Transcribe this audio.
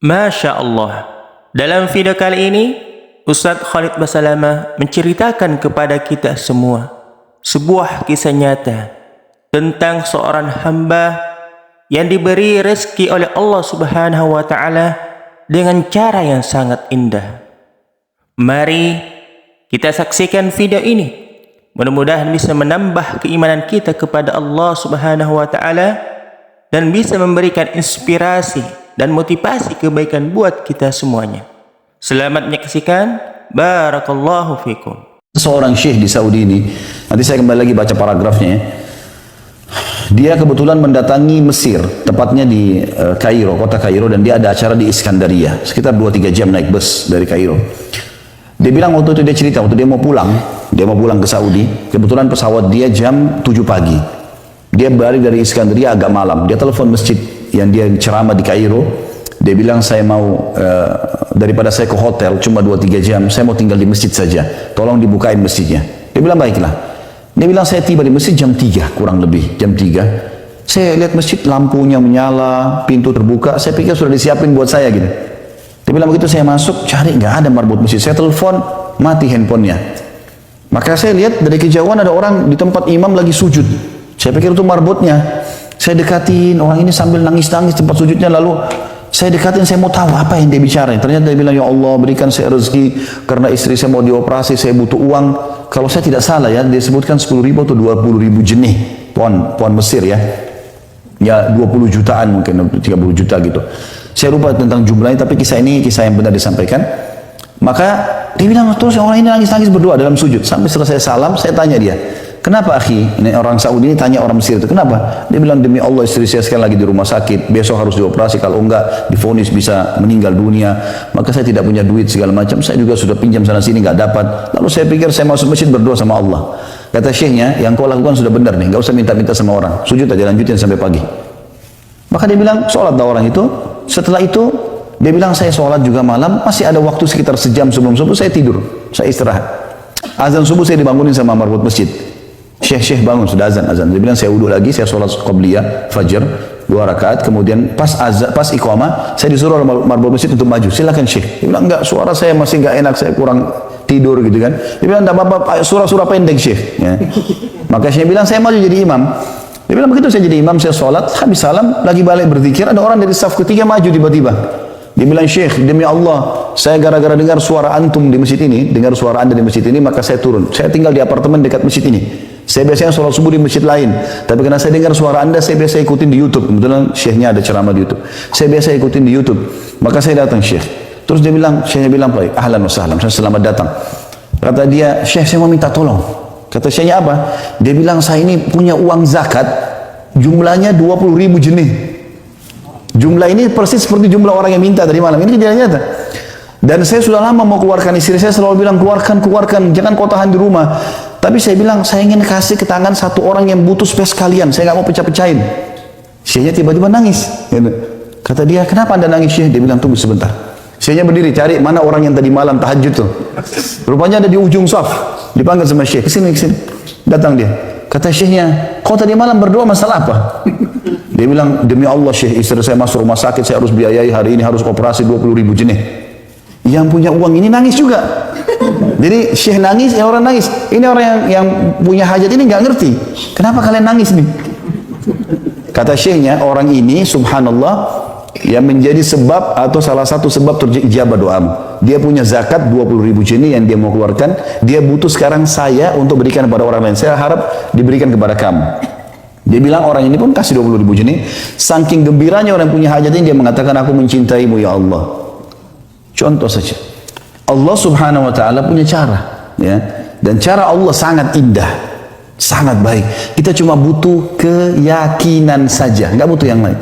Masya Allah. Dalam video kali ini, Ustadz Khalid Basalamah menceritakan kepada kita semua sebuah kisah nyata tentang seorang hamba yang diberi rezeki oleh Allah Subhanahu wa Ta'ala dengan cara yang sangat indah. Mari kita saksikan video ini. Mudah-mudahan bisa menambah keimanan kita kepada Allah Subhanahu wa Ta'ala dan bisa memberikan inspirasi dan motivasi kebaikan buat kita semuanya. Selamat menyaksikan. Barakallahu fikum. Seorang syekh di Saudi ini, nanti saya kembali lagi baca paragrafnya ya. Dia kebetulan mendatangi Mesir, tepatnya di Kairo, kota Kairo, dan dia ada acara di Iskandaria, sekitar 2-3 jam naik bus dari Kairo. Dia bilang waktu itu dia cerita, waktu dia mau pulang ke Saudi, kebetulan pesawat dia jam 7 pagi. Dia balik dari Iskandaria agak malam, dia telepon masjid yang dia ceramah di Kairo. Dia bilang saya mau, daripada saya ke hotel cuma 2-3 jam, saya mau tinggal di masjid saja, tolong dibukain masjidnya. Dia bilang baiklah. Dia bilang saya tiba di masjid jam 3 kurang lebih, jam 3. Saya lihat masjid lampunya menyala, pintu terbuka, saya pikir sudah disiapin buat saya gitu. Dia bilang begitu saya masuk, cari nggak ada marbot masjid. Saya telepon, mati handphonenya. Maka saya lihat dari kejauhan ada orang di tempat imam lagi sujud. Saya pikir itu marbotnya. Saya dekatin, orang ini sambil nangis-nangis tempat sujudnya, lalu saya dekatin, saya mau tahu apa yang dia bicara. Ternyata dia bilang, ya Allah berikan saya rezeki karena istri saya mau dioperasi, saya butuh uang. Kalau saya tidak salah ya, dia sebutkan 10.000 atau 20.000 jenih pound Mesir ya. Ya 20 jutaan mungkin, 30 juta gitu. Saya lupa tentang jumlahnya, tapi kisah ini kisah yang benar disampaikan. Maka dia bilang, terus orang ini nangis-nangis berdoa dalam sujud. Sampai selesai salam, saya tanya dia, kenapa akhi? Ini orang Saudi ini tanya orang Mesir itu, kenapa? Dia bilang, demi Allah istri saya sekarang lagi di rumah sakit, besok harus dioperasi, kalau enggak divonis bisa meninggal dunia. Maka saya tidak punya duit segala macam, saya juga sudah pinjam sana sini enggak dapat. Lalu saya pikir saya masuk masjid berdoa sama Allah. Kata syekhnya, yang kau lakukan sudah benar nih, enggak usah minta-minta sama orang. Sujud aja, lanjutin sampai pagi. Maka dia bilang, sholat orang itu. Setelah itu dia bilang, saya sholat juga malam, masih ada waktu sekitar sejam sebelum subuh, saya tidur, saya istirahat. Azan subuh saya dibangunin sama marbot masjid. Syekh bangun, sudah azan. Dia bilang, saya wudhu lagi, saya sholat qabliyah, fajr, 2 rakaat, kemudian pas iqamah, saya disuruh oleh marbot masjid untuk maju, silakan Syekh. Dia bilang, enggak, suara saya masih enggak enak, saya kurang tidur gitu kan. Dia bilang, enggak apa-apa, surah-surah pendek Syekh. Ya. Maka Syekh bilang, saya maju jadi imam. Dia bilang, begitu saya jadi imam, saya sholat, habis salam, lagi balik berzikir, ada orang dari saf ketiga maju tiba-tiba. Dia bilang, Syekh, demi Allah, saya gara-gara dengar suara antum di masjid ini, dengar suara anda di masjid ini, maka saya turun. Saya tinggal di apartemen dekat masjid ini. Saya biasanya sholat subuh di masjid lain, tapi karena saya dengar suara anda, saya biasa ikutin di YouTube. Kebetulan Syekhnya ada ceramah di YouTube. Saya biasa ikutin di YouTube. Maka saya datang Syekh. Terus dia bilang, Syekhnya bilang, baik, ahlan wa sahlan, selamat datang. Kata dia, Syekh, saya mau minta tolong. Kata Syekhnya apa? Dia bilang, saya ini punya uang zakat, jumlahnya 20.000 jenih. Jumlah ini persis seperti jumlah orang yang minta tadi malam. Ini kejadian nyata. Dan saya sudah lama mau keluarkan, istri saya selalu bilang, keluarkan, jangan kau tahan di rumah. Tapi saya bilang, saya ingin kasih ke tangan satu orang yang butuh space kalian, saya nggak mau pecah-pecahin. Syekhnya tiba-tiba nangis. Kata dia, kenapa anda nangis Syekh? Dia bilang, tunggu sebentar. Syekhnya berdiri, cari mana orang yang tadi malam tahajud tuh. Rupanya ada di ujung saf. Dipanggil sama Syekh, kesini. Datang dia. Kata Syekhnya, kau tadi malam berdoa masalah apa? Dia bilang, demi Allah Syekh, istri saya masuk rumah sakit, saya harus biayai hari ini, harus operasi 20.000 jenih. Yang punya uang ini nangis juga. Jadi Syekh nangis, yang orang nangis. Ini orang yang punya hajat ini nggak ngerti. Kenapa kalian nangis nih? Kata Syekhnya, orang ini subhanallah yang menjadi sebab atau salah satu sebab terjabah doamu. Dia punya zakat 20.000 jenih yang dia mau keluarkan. Dia butuh sekarang saya untuk berikan kepada orang lain. Saya harap diberikan kepada kamu. Dia bilang orang ini pun kasih 20.000 jenih. Saking gembiranya orang punya hajat ini, dia mengatakan, aku mencintaimu ya Allah. Contoh saja. Allah subhanahu wa ta'ala punya cara. Ya. Dan cara Allah sangat indah. Sangat baik. Kita cuma butuh keyakinan saja. Nggak butuh yang lain.